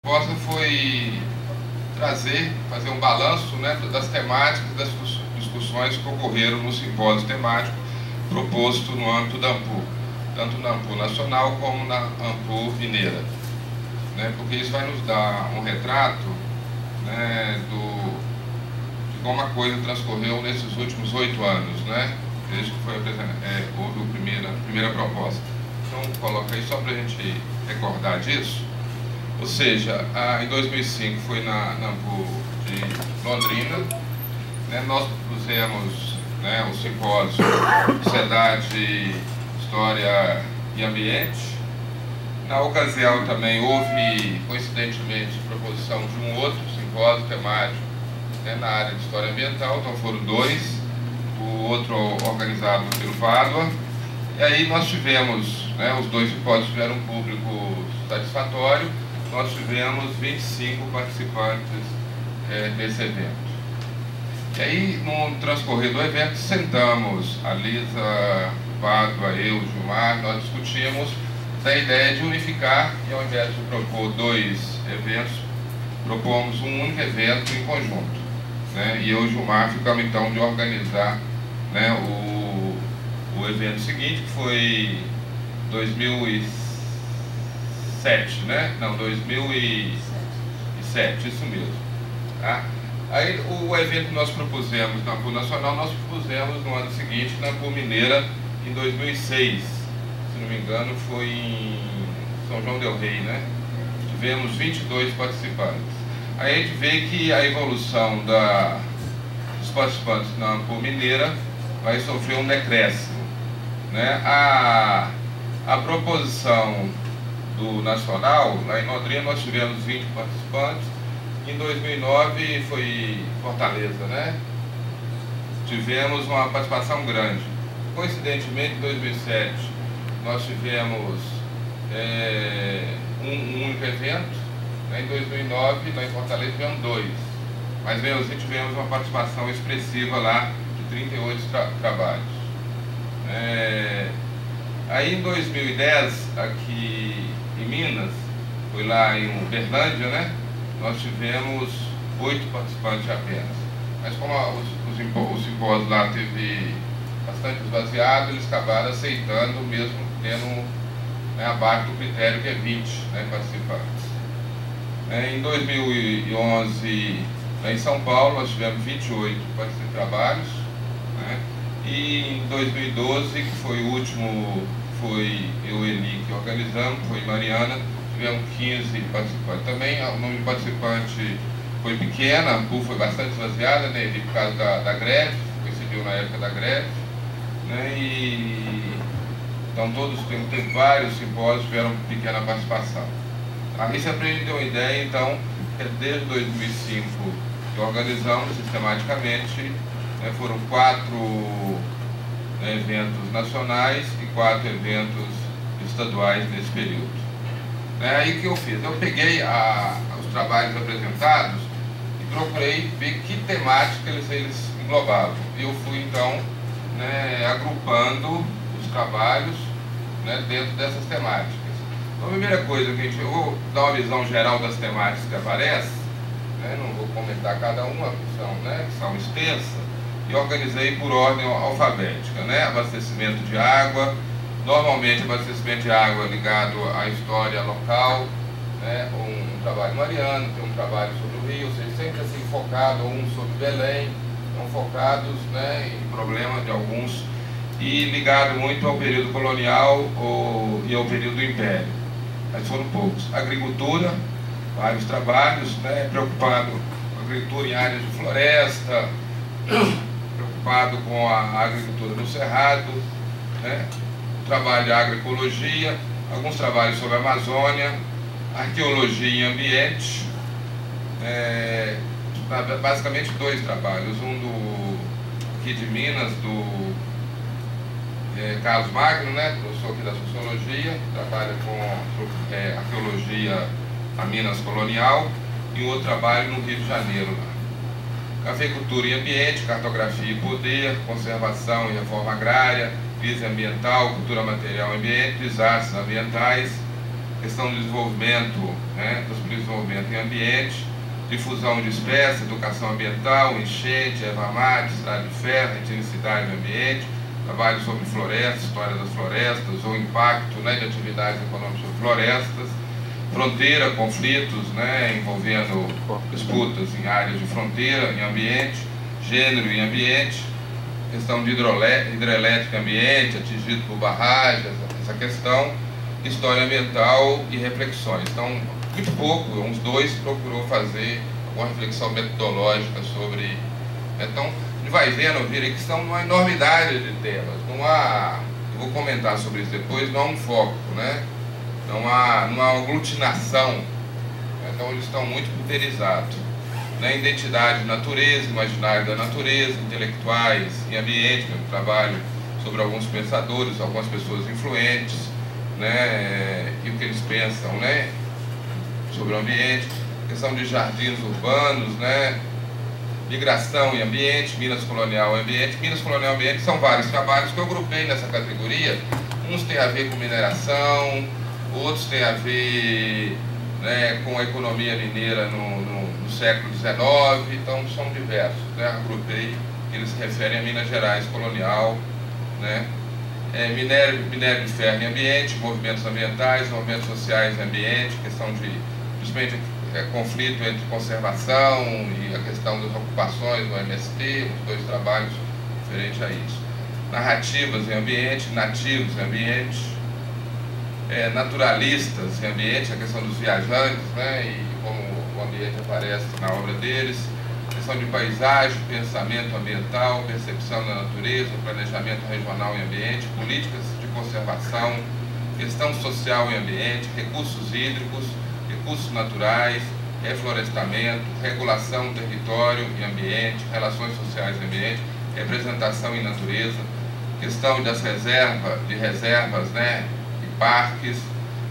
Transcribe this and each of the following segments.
A proposta foi fazer um balanço, né, das temáticas, das discussões que ocorreram no simpósio temático proposto no âmbito da AMPU, tanto na AMPU nacional como na AMPU mineira, né, porque isso vai nos dar um retrato, né, de como a coisa transcorreu nesses últimos 8 anos, né, desde que houve a primeira proposta. Então, coloca aí só para a gente recordar disso. Ou seja, em 2005 foi na AMPU de Londrina, né, nós propusemos, né, o simpósio Sociedade, História e Ambiente. Na ocasião também houve, coincidentemente, proposição de um outro simpósio temático, né, na área de História Ambiental, então foram 2, o outro organizado pelo Pádua. E aí nós tivemos, né, os 2 simpósios tiveram um público satisfatório. Nós tivemos 25 participantes desse evento. E aí, no transcorrer do evento, sentamos, a Lisa, o Pádua, eu, o Gilmar, nós discutimos da ideia de unificar e, ao invés de propor 2 eventos, propomos um único evento em conjunto, né? E eu e o Gilmar ficamos então de organizar, né, o evento seguinte, que foi 2007, né? Não, 2007, isso mesmo. Tá? Aí o evento que nós propusemos na AMPU Nacional, nós propusemos no ano seguinte na AMPU Mineira, em 2006. Se não me engano, foi em São João del Rei, né? Tivemos 22 participantes. Aí a gente vê que a evolução dos participantes na AMPU Mineira vai sofrer um decréscimo, né? A proposição do Nacional, lá em Londrina nós tivemos 20 participantes. Em 2009 foi Fortaleza, né? Tivemos uma participação grande. Coincidentemente, em 2007 nós tivemos um único evento, né? Em 2009 lá em Fortaleza tivemos 2, mas mesmo assim tivemos uma participação expressiva lá de 38 trabalhos. Aí em 2010, aqui em Minas, foi lá em Uberlândia, né? Nós tivemos 8 participantes apenas. Mas como o simpósio lá teve bastante esvaziado, eles acabaram aceitando, mesmo tendo, né, abaixo do critério que é 20, né, participantes. Em 2011, lá em São Paulo, nós tivemos 28 trabalhos, né? E em 2012, que foi o último, foi eu e Eli que organizamos, foi em Mariana, tivemos 15 participantes. Também o número de participantes foi pequeno, a AMPU foi bastante esvaziada, né, por causa da greve, coincidiu na época da greve, né, então todos, tem vários simpósios tiveram pequena participação. Aí você aprendeu uma ideia, então, que desde 2005 que organizamos sistematicamente, né, foram 4 eventos nacionais e 4 eventos estaduais nesse período. Aí o que eu fiz? Eu peguei os trabalhos apresentados e procurei ver que temática eles englobavam. E eu fui, então, né, agrupando os trabalhos, né, dentro dessas temáticas. Então, a primeira coisa que eu vou dar uma visão geral das temáticas que aparecem, né, não vou comentar cada uma, que são extensas, e organizei por ordem alfabética, né, abastecimento de água. Normalmente, abastecimento de água ligado à história local, né, um trabalho mariano, tem um trabalho sobre o Rio, ou seja, sempre assim focado, um sobre Belém, então focados, né, em problemas de alguns, e ligado muito ao período colonial e ao período do Império, mas foram poucos. Agricultura, vários trabalhos, né, preocupado com a agricultura em áreas de floresta, preocupado com a agricultura no Cerrado, né, trabalho de agroecologia, alguns trabalhos sobre a Amazônia, arqueologia e ambiente, basicamente 2 trabalhos, um aqui de Minas, do Carlos Magno, né, professor aqui da Sociologia, trabalha com arqueologia a Minas colonial, e outro trabalho no Rio de Janeiro, lá. Cafeicultura e ambiente, cartografia e poder, conservação e reforma agrária, crise ambiental, cultura material e ambiente, desastres ambientais, questão do desenvolvimento, né, do desenvolvimento em ambiente, difusão de espécies, educação ambiental, enchente, erva mate, estrada de ferro, etnicidade no ambiente, trabalho sobre florestas, história das florestas, ou impacto, né, de atividades econômicas sobre florestas, fronteira, conflitos, né, envolvendo disputas em áreas de fronteira, em ambiente, gênero e ambiente, questão de hidrelétrica e ambiente, atingido por barragens, essa questão, história ambiental e reflexões. Então, muito pouco, uns dois procurou fazer uma reflexão metodológica sobre... Então, ele vai vendo, vira que são uma enormidade de temas, não há, eu vou comentar sobre isso depois, não há um foco, né? Não há uma aglutinação, então eles estão muito pulverizados. Né? Identidade, natureza, imaginário da natureza, intelectuais e ambiente, eu trabalho sobre alguns pensadores, algumas pessoas influentes, né? E o que eles pensam, né? Sobre o ambiente, questão de jardins urbanos, né? Migração e ambiente, Minas colonial e ambiente. Minas colonial e ambiente são vários trabalhos que eu agrupei nessa categoria. Uns têm a ver com mineração, outros têm a ver, né, com a economia mineira no século XIX, então são diversos, né? Agrupei, eles se referem a Minas Gerais colonial, né? Minério de ferro e ambiente, movimentos ambientais, movimentos sociais e ambiente, questão de, principalmente, conflito entre conservação e a questão das ocupações no MST, os dois trabalhos referentes a isso. Narrativas em ambiente, nativos em ambiente, naturalistas em ambiente, a questão dos viajantes, né, e como o ambiente aparece na obra deles, questão de paisagem, pensamento ambiental, percepção da natureza, planejamento regional em ambiente, políticas de conservação, questão social em ambiente, recursos hídricos, recursos naturais, reflorestamento, regulação do território e ambiente, relações sociais e ambiente, representação em natureza, questão das reservas, né, e parques,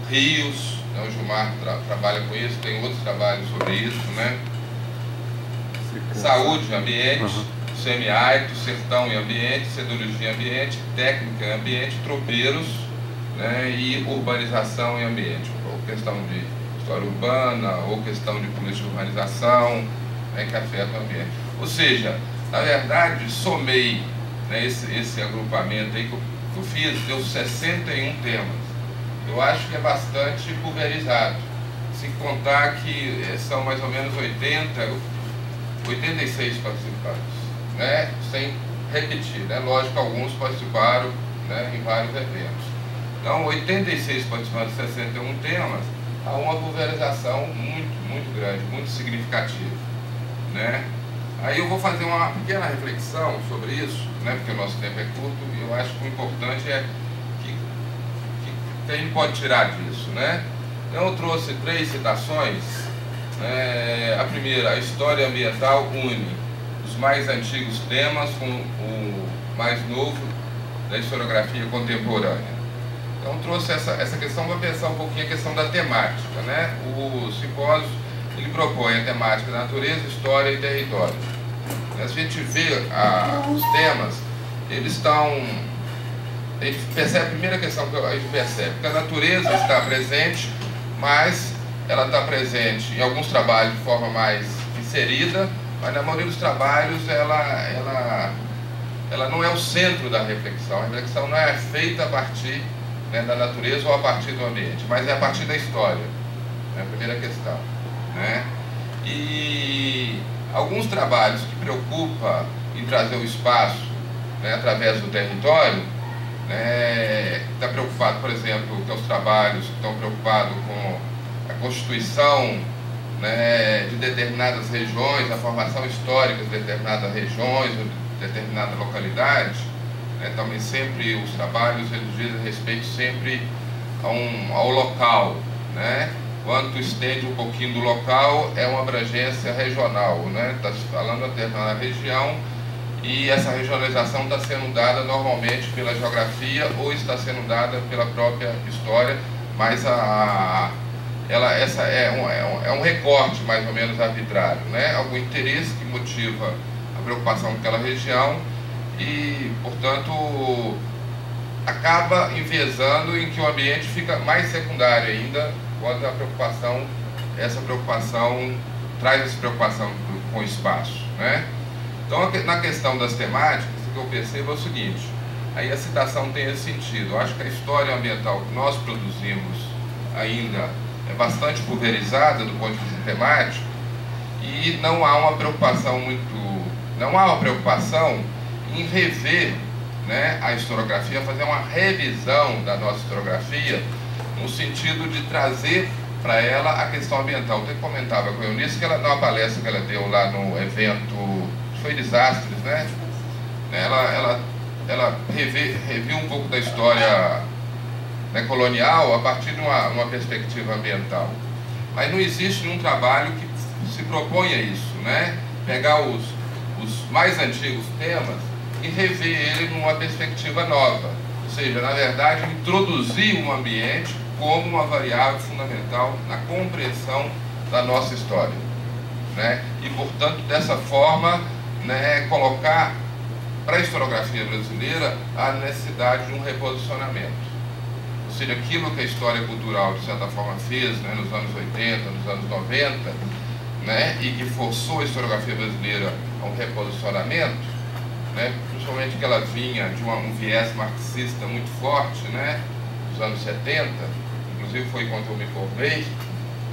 rios, né, o Gilmar trabalha com isso, tem outros trabalhos sobre isso, né, saúde e ambiente, semiárido, sertão e ambiente, sedologia e ambiente, técnica e ambiente, tropeiros, né, e urbanização e ambiente, ou questão de história urbana, ou questão de política de urbanização, né, que afeta o ambiente. Ou seja, na verdade, somei, né, esse agrupamento aí que eu fiz, deu 61 temas. Eu acho que é bastante pulverizado, se contar que são mais ou menos 86 participantes, né, sem repetir, né, lógico que alguns participaram, né, em vários eventos. Então, 86 participantes, 61 temas, há uma pulverização muito grande, muito significativa, né. Aí eu vou fazer uma pequena reflexão sobre isso, né, porque o nosso tempo é curto, e eu acho que o importante é que a gente pode tirar disso, né. Então eu trouxe 3 citações. A primeira, a história ambiental une os mais antigos temas com o mais novo da historiografia contemporânea. Então trouxe essa questão para pensar um pouquinho a questão da temática, né? O simpósio, ele propõe a temática da natureza, história e território. Se a gente vê os temas, eles estão... A gente percebe, a primeira questão que a gente percebe, que a natureza está presente, mas ela está presente em alguns trabalhos de forma mais inserida, mas na maioria dos trabalhos ela não é o centro da reflexão. A reflexão não é feita a partir, né, da natureza ou a partir do ambiente, mas é a partir da história, né, a primeira questão, né? E alguns trabalhos que preocupam em trazer o espaço, né, através do território, né, está preocupado, por exemplo, que os trabalhos que estão preocupados com a constituição, né, de determinadas regiões, a formação histórica de determinadas regiões ou de determinada localidade, né, também sempre os trabalhos eles dizem respeito sempre ao local, né? Quando tu estende um pouquinho do local, é uma abrangência regional, né? Está falando até na região, e essa regionalização está sendo dada normalmente pela geografia ou está sendo dada pela própria história, mas essa é um recorte mais ou menos arbitrário, né? Algum interesse que motiva a preocupação daquela região e, portanto, acaba enviesando em que o ambiente fica mais secundário ainda, quando essa preocupação traz essa preocupação com o espaço, né? Então, na questão das temáticas, o que eu percebo é o seguinte: aí a citação tem esse sentido. Eu acho que a história ambiental que nós produzimos ainda é bastante pulverizada do ponto de vista temático, e não há uma preocupação em rever, né, a historiografia, fazer uma revisão da nossa historiografia, no sentido de trazer para ela a questão ambiental. Eu comentava com a Eunice que ela, numa palestra que ela deu lá no evento, foi Desastres, né? Ela reviu um pouco da história, né, colonial a partir de uma perspectiva ambiental. Mas não existe nenhum trabalho que se proponha isso, né? Pegar os mais antigos temas e rever ele numa perspectiva nova. Ou seja, na verdade, introduzir o ambiente como uma variável fundamental na compreensão da nossa história, né? E, portanto, dessa forma, né, colocar para a historiografia brasileira a necessidade de um reposicionamento. Ou seja, aquilo que a história cultural, de certa forma, fez, né, nos anos 80, nos anos 90, né, e que forçou a historiografia brasileira a um reposicionamento, né, principalmente que ela vinha de um viés marxista muito forte, né, dos anos 70, inclusive foi quando eu me formei,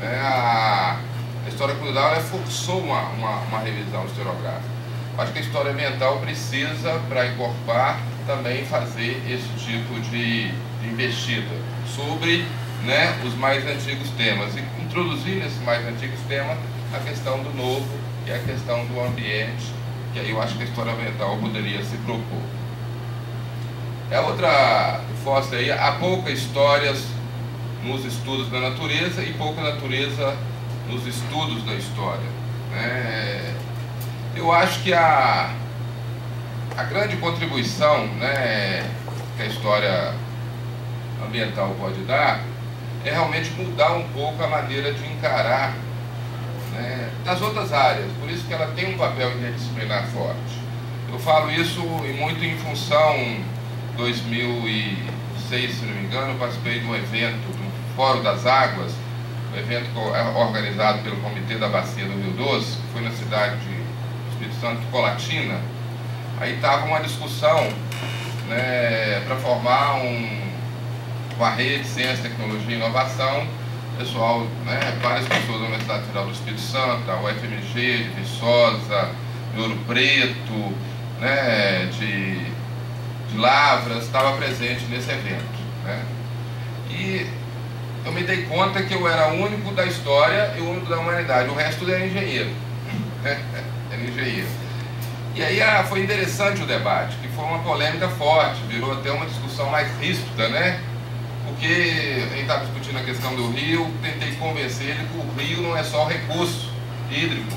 né, a história cultural forçou uma revisão historiográfica. Acho que a história ambiental precisa, para incorporar, também fazer esse tipo de investida sobre, né, os mais antigos temas, e introduzir nesses mais antigos temas a questão do novo e a questão do ambiente, que aí eu acho que a história ambiental poderia se propor. É outra força aí, há poucas histórias nos estudos da natureza e pouca natureza nos estudos da história, né? Eu acho que a grande contribuição, né, que a história ambiental pode dar é realmente mudar um pouco a maneira de encarar, né, das outras áreas. Por isso que ela tem um papel interdisciplinar forte. Eu falo isso muito em função, 2006, se não me engano, eu participei de um evento do Fórum das Águas, um evento organizado pelo Comitê da Bacia do Rio Doce, que foi na cidade de Espírito Santo, Colatina. Aí estava uma discussão, né, para formar uma rede de ciência, tecnologia e inovação. Pessoal, né, várias pessoas da Universidade Federal do Espírito Santo, da UFMG, de Viçosa, de Ouro Preto, né, de Lavras, estava presente nesse evento, né? E eu me dei conta que eu era o único da história e o único da humanidade, o resto era engenheiro. Era engenheiro. E aí foi interessante o debate, que foi uma polêmica forte, virou até uma discussão mais ríspida, né? Porque a gente estava discutindo a questão do rio, tentei convencer ele que o rio não é só recurso hídrico.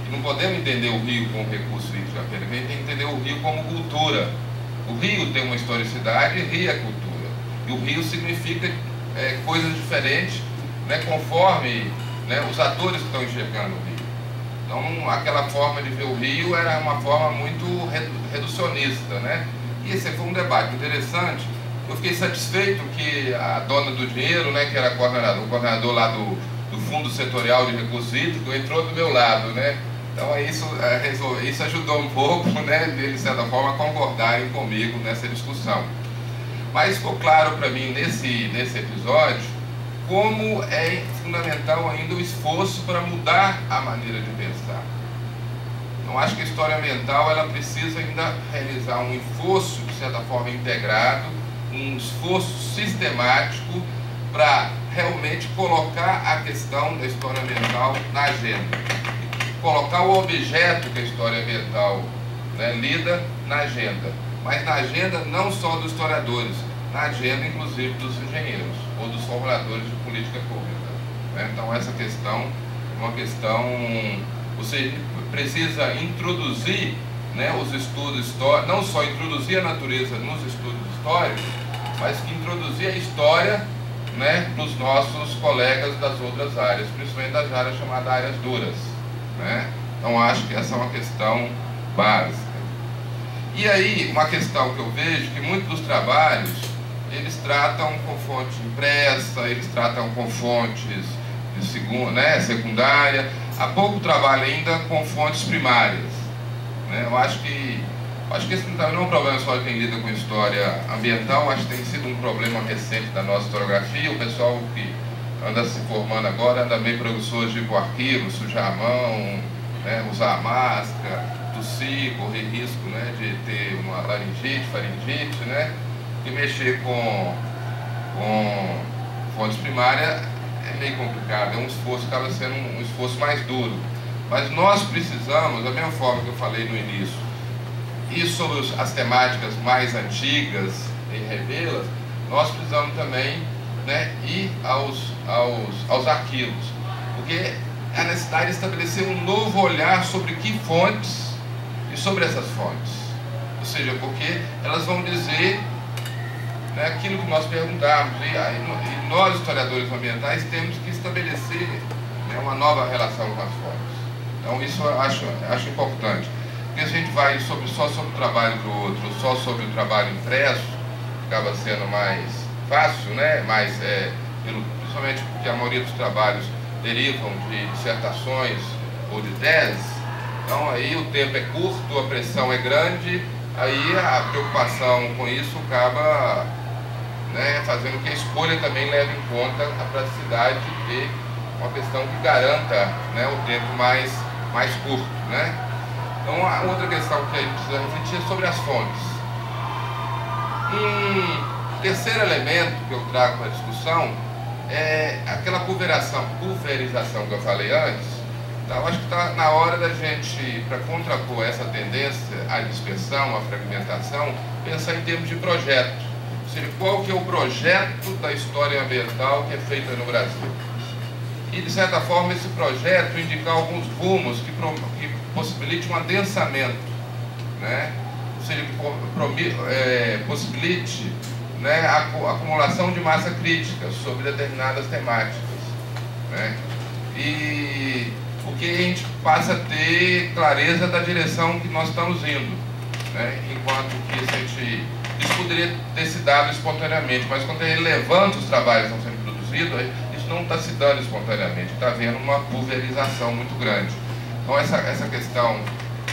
E não podemos entender o rio como recurso hídrico apenas, a gente tem que entender o rio como cultura. O rio tem uma historicidade e rio é cultura. E o rio significa coisas diferentes, né, conforme, né, os atores que estão enxergando o rio. Então, aquela forma de ver o rio era uma forma muito reducionista, né? E esse foi um debate interessante. Eu fiquei satisfeito que a dona do dinheiro, né, que era o coordenador lá do Fundo Setorial de Recursos Hídricos, entrou do meu lado, né? Então isso ajudou um pouco, né, de certa forma, a concordarem comigo nessa discussão. Mas ficou claro para mim nesse episódio como é fundamental ainda o esforço para mudar a maneira de pensar. Então acho que a história ambiental ela precisa ainda realizar um esforço, de certa forma, integrado, um esforço sistemático para realmente colocar a questão da história ambiental na agenda. Colocar o objeto que a história ambiental, né, lida na agenda. Mas na agenda não só dos historiadores, na agenda inclusive dos engenheiros ou dos formuladores de política pública, né? Então essa questão é uma questão, você precisa introduzir, né, os estudos históricos, não só introduzir a natureza nos estudos históricos, mas que introduzir a história, né, nos nossos colegas das outras áreas, principalmente das áreas chamadas áreas duras, né? Então acho que essa é uma questão básica. E aí, uma questão que eu vejo, que muitos dos trabalhos, eles tratam com fonte impressa, eles tratam com fontes de segunda, né, secundária. Há pouco trabalho ainda com fontes primárias, né? Eu acho que esse não é um problema só de quem lida com história ambiental. Acho que tem sido um problema recente da nossa historiografia. O pessoal que anda se formando agora anda meio preguiçoso de ir para o arquivo, sujar a mão, né, usar máscara, tossir, correr risco, né, de ter uma laringite, faringite, né? E mexer com fontes primárias é meio complicado, é um esforço, acaba sendo um esforço mais duro. Mas nós precisamos, da mesma forma que eu falei no início, ir sobre as temáticas mais antigas e revê-las, nós precisamos também, né, ir aos arquivos, porque é a necessidade de estabelecer um novo olhar sobre que fontes e sobre essas fontes. Ou seja, porque elas vão dizer, né, aquilo que nós perguntamos, e nós, historiadores ambientais, temos que estabelecer, né, uma nova relação com as fontes. Então isso eu acho importante. Porque se a gente vai só sobre o trabalho do outro, só sobre o trabalho impresso, acaba sendo mais fácil, né? Principalmente porque a maioria dos trabalhos derivam de dissertações ou de teses. Então aí o tempo é curto, a pressão é grande, aí a preocupação com isso acaba, né, fazendo que a escolha também leve em conta a praticidade de ter uma questão que garanta, né, o tempo mais curto, né? Então, a outra questão que a gente precisa refletir é sobre as fontes. Um terceiro elemento que eu trago para a discussão é aquela pulverização que eu falei antes. Então, acho que está na hora da gente, para contrapor essa tendência à dispersão, à fragmentação, pensar em termos de projeto. Ou seja, qual que é o projeto da história ambiental que é feita no Brasil? E, de certa forma, esse projeto indicar alguns rumos que possibilite um adensamento, né? Ou seja, que possibilite, né, a acumulação de massa crítica sobre determinadas temáticas, né? E porque a gente passa a ter clareza da direção que nós estamos indo, né? Enquanto que isso poderia ter se dado espontaneamente, mas quando ele levanta os trabalhos que estão sendo produzidos, isso não está se dando espontaneamente, está havendo uma pulverização muito grande. Então essa questão,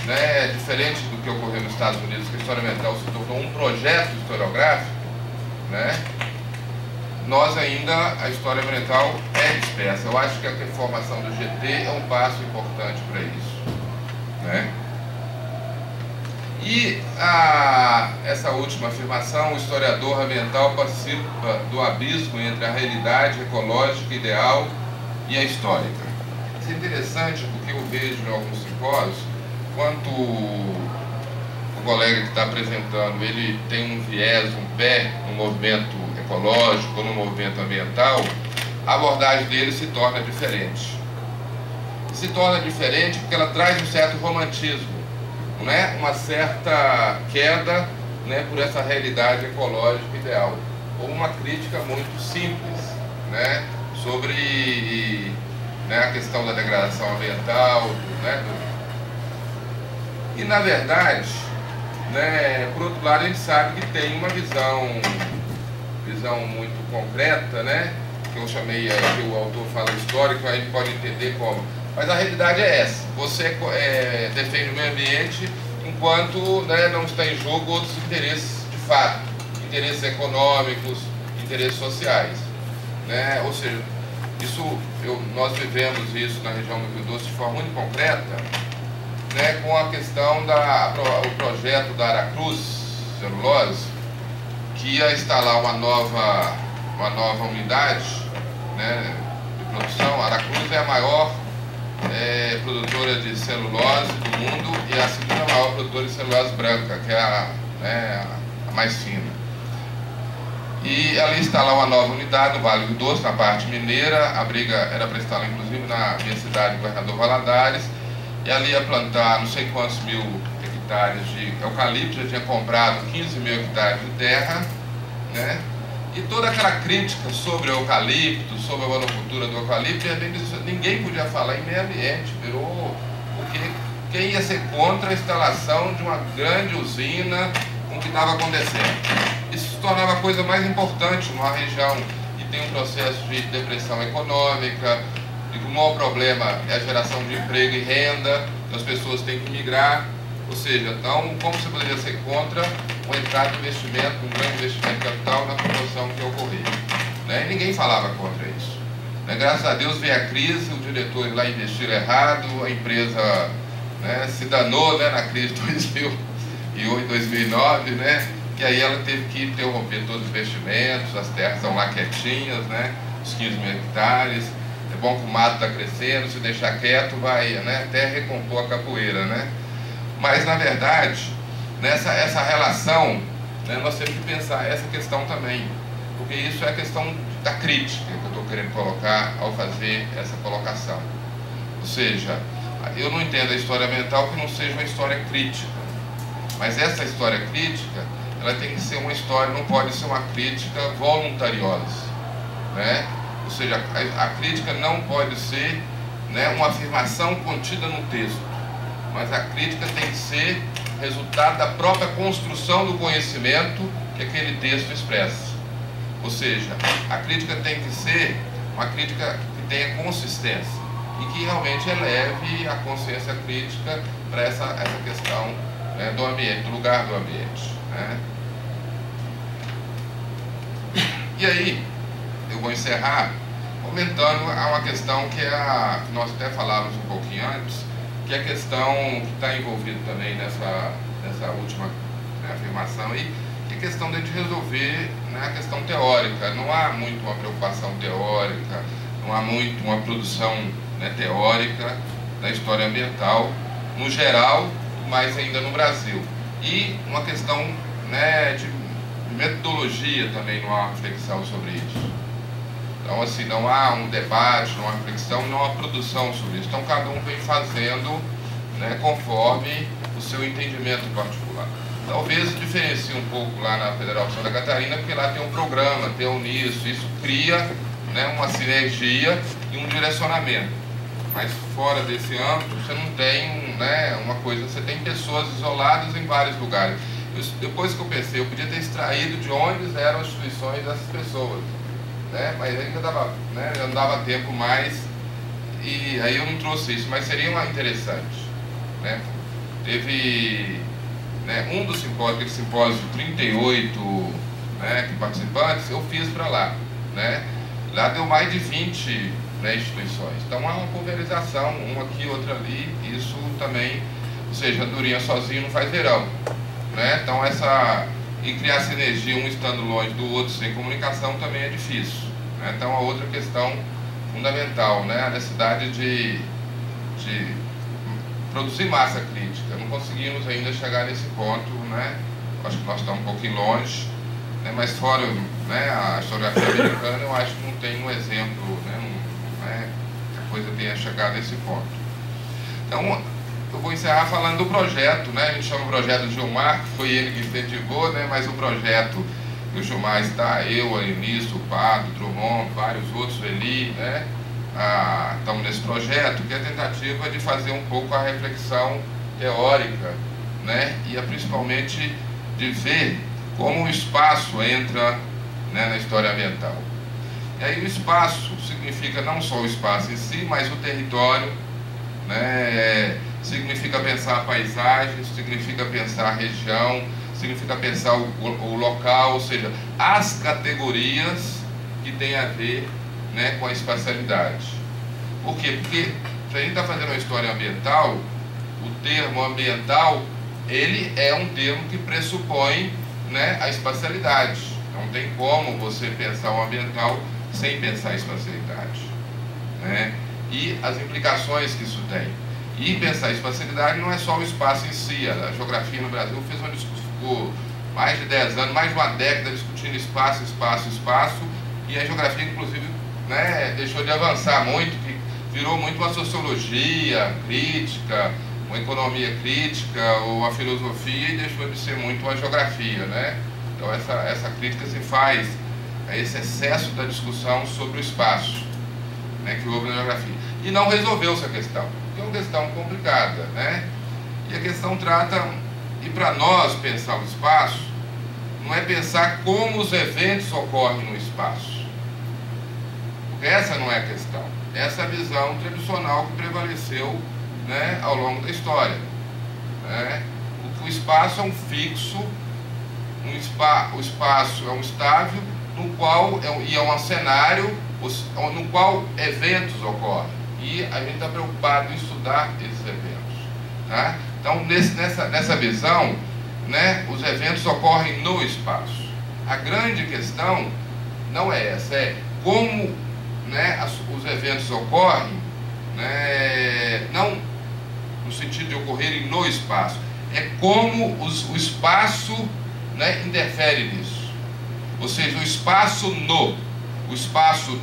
né, diferente do que ocorreu nos Estados Unidos, que a história ambiental se tornou um projeto historiográfico, né, nós ainda, a história ambiental é dispersa. Eu acho que a formação do GT é um passo importante para isso, né? E essa última afirmação, o historiador ambiental participa do abismo entre a realidade ecológica ideal e a histórica. Isso é interessante porque eu vejo em alguns simpósios, quanto o colega que está apresentando, ele tem um viés, um pé no movimento ecológico ou no movimento ambiental, a abordagem dele se torna diferente. Se torna diferente porque ela traz um certo romantismo, né? Uma certa queda, né, por essa realidade ecológica ideal, ou uma crítica muito simples, né, sobre, né, a questão da degradação ambiental, né, e na verdade, né, por outro lado, a gente sabe que tem uma visão muito concreta, né, que eu chamei, que o autor fala histórico, a gente pode entender como. Mas a realidade é essa: você defende o meio ambiente enquanto, né, não está em jogo outros interesses de fato, interesses econômicos, interesses sociais, né? Ou seja, nós vivemos isso na região do Rio Doce de forma muito concreta, né, com a questão o projeto da Aracruz Celulose, que ia instalar uma nova unidade, né, de produção. A Aracruz é a maior produtora de celulose do mundo e a segunda maior produtora de celulose branca, que é a mais fina. E ali instalar uma nova unidade no Vale do Doce, na parte mineira. A briga era para instalar inclusive na minha cidade, Governador Valadares, e ali ia plantar não sei quantos mil hectares de eucalipto. Já tinha comprado 15 mil hectares de terra, né? E toda aquela crítica sobre o eucalipto, sobre a monocultura do eucalipto, ninguém podia falar em meio ambiente, virou porque quem ia ser contra a instalação de uma grande usina com o que estava acontecendo. Isso tornava a coisa mais importante numa região que tem um processo de depressão econômica, e o maior problema é a geração de emprego e renda, então as pessoas têm que migrar. Ou seja, então, como você poderia ser contra uma entrada de investimento, um grande investimento de capital na proporção que ocorria? Né? E ninguém falava contra isso. Né? Graças a Deus veio a crise, o diretor lá investiram errado, a empresa, né, se danou, né, na crise de 2008, 2009, né, que aí ela teve que interromper todos os investimentos, as terras estão lá quietinhas, né, os 15 mil hectares. É bom que o mato está crescendo, se deixar quieto vai, né, até recompor a capoeira, né? Mas, na verdade, essa relação, né, nós temos que pensar essa questão também, porque isso é a questão da crítica que eu estou querendo colocar ao fazer essa colocação. Ou seja, eu não entendo a história ambiental que não seja uma história crítica, mas essa história crítica, ela tem que ser uma história, não pode ser uma crítica voluntariosa, né? Ou seja, a crítica não pode ser, né, uma afirmação contida no texto, mas a crítica tem que ser resultado da própria construção do conhecimento que aquele texto expressa. Ou seja, a crítica tem que ser uma crítica que tenha consistência e que realmente eleve a consciência crítica para essa questão, né, do ambiente, do lugar do ambiente, né? E aí, eu vou encerrar comentando uma questão que nós até falávamos um pouquinho antes, que é a questão que está envolvida também nessa última, né, afirmação aí, que é a questão de a gente resolver, né, a questão teórica. Não há muito uma preocupação teórica, não há muito uma produção, né, teórica da história ambiental, no geral, mas ainda no Brasil. E uma questão, né, de metodologia também, não há uma reflexão sobre isso. Então, assim, não há um debate, não há reflexão, não há produção sobre isso. Então, cada um vem fazendo, né, conforme o seu entendimento particular. Talvez diferencie um pouco lá na Federal de Santa Catarina, porque lá tem um programa, tem um nisso, isso cria, né, uma sinergia e um direcionamento. Mas fora desse âmbito, você não tem, né, uma coisa, você tem pessoas isoladas em vários lugares. Depois que eu pensei, eu podia ter extraído de onde eram as instituições dessas pessoas, né? Mas ainda dava, né, não dava tempo mais, e aí eu não trouxe isso, mas seria interessante, né? Teve, né, um dos simpósios, aquele simpósio de 38, né, participantes, eu fiz para lá, né? Lá deu mais de 20, né, instituições. Então há uma pulverização, uma aqui, outra ali, isso também, ou seja, andorinha sozinho não faz verão, né? Então e criar sinergia, um estando longe do outro sem comunicação, também é difícil, né? Então a outra questão fundamental, né, a necessidade de produzir massa crítica. Não conseguimos ainda chegar nesse ponto, né? Acho que nós estamos um pouquinho longe, né? Mas fora, né, a historiografia americana, eu acho que não tem um exemplo, né, que a coisa tenha chegado a esse ponto. Então, eu vou encerrar falando do projeto, né? A gente chama o projeto do Gilmar, que foi ele que incentivou, né? Mas o projeto do Gilmar está, eu, a Eunice, o Pardo, o Drummond, vários outros, o Eli, né? Estamos nesse projeto, que é a tentativa de fazer um pouco a reflexão teórica, né? E principalmente de ver como o espaço entra, né, na história ambiental. E aí o espaço significa não só o espaço em si, mas o território, né? Significa pensar a paisagem, significa pensar a região, significa pensar o local, ou seja, as categorias que têm a ver, né, com a espacialidade. Por quê? Porque se a gente está fazendo uma história ambiental, o termo ambiental, ele é um termo que pressupõe, né, a espacialidade. Não tem como você pensar o ambiental sem pensar a espacialidade, né? E as implicações que isso tem. E pensar a espacialidade não é só o espaço em si. A geografia no Brasil fez uma discussão, ficou mais de 10 anos, mais de uma década discutindo espaço, espaço, espaço, e a geografia, inclusive, né, deixou de avançar muito, que virou muito uma sociologia crítica, uma economia crítica, ou uma filosofia, e deixou de ser muito uma geografia, né? Então essa crítica se faz a esse excesso da discussão sobre o espaço, né, que houve na geografia. E não resolveu-se a questão, que é uma questão complicada, né? E a questão trata, e para nós pensar o espaço, não é pensar como os eventos ocorrem no espaço. Porque essa não é a questão. Essa é a visão tradicional que prevaleceu, né, ao longo da história. Né? O espaço é um fixo, o espaço é um estável, no qual é um cenário no qual eventos ocorrem. E a gente está preocupado em estudar esses eventos. Tá? Então, nessa visão, né, os eventos ocorrem no espaço. A grande questão não é essa, é como, né, os eventos ocorrem, né, não no sentido de ocorrerem no espaço, é como o espaço, né, interfere nisso. Ou seja, o espaço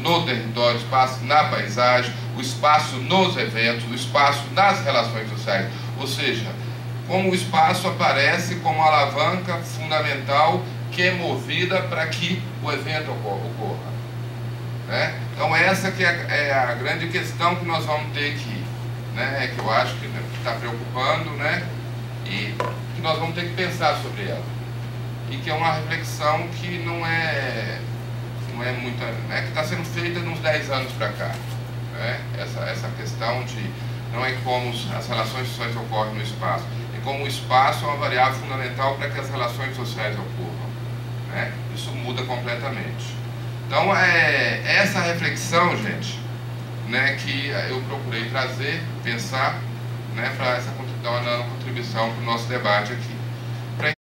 no território, o espaço na paisagem, o espaço nos eventos, o espaço nas relações sociais. Ou seja, como o espaço aparece como alavanca fundamental que é movida para que o evento ocorra. Né? Então essa que é a grande questão que nós vamos ter que, né, que eu acho que está preocupando, né, e que nós vamos ter que pensar sobre ela. E que é uma reflexão que não é muita, né, que está sendo feita de uns 10 anos para cá. Né? Essa questão de não é como as relações sociais ocorrem no espaço, é como o espaço é uma variável fundamental para que as relações sociais ocorram. Né? Isso muda completamente. Então, essa reflexão, gente, né, que eu procurei trazer, pensar, né, para dar uma contribuição para o nosso debate aqui.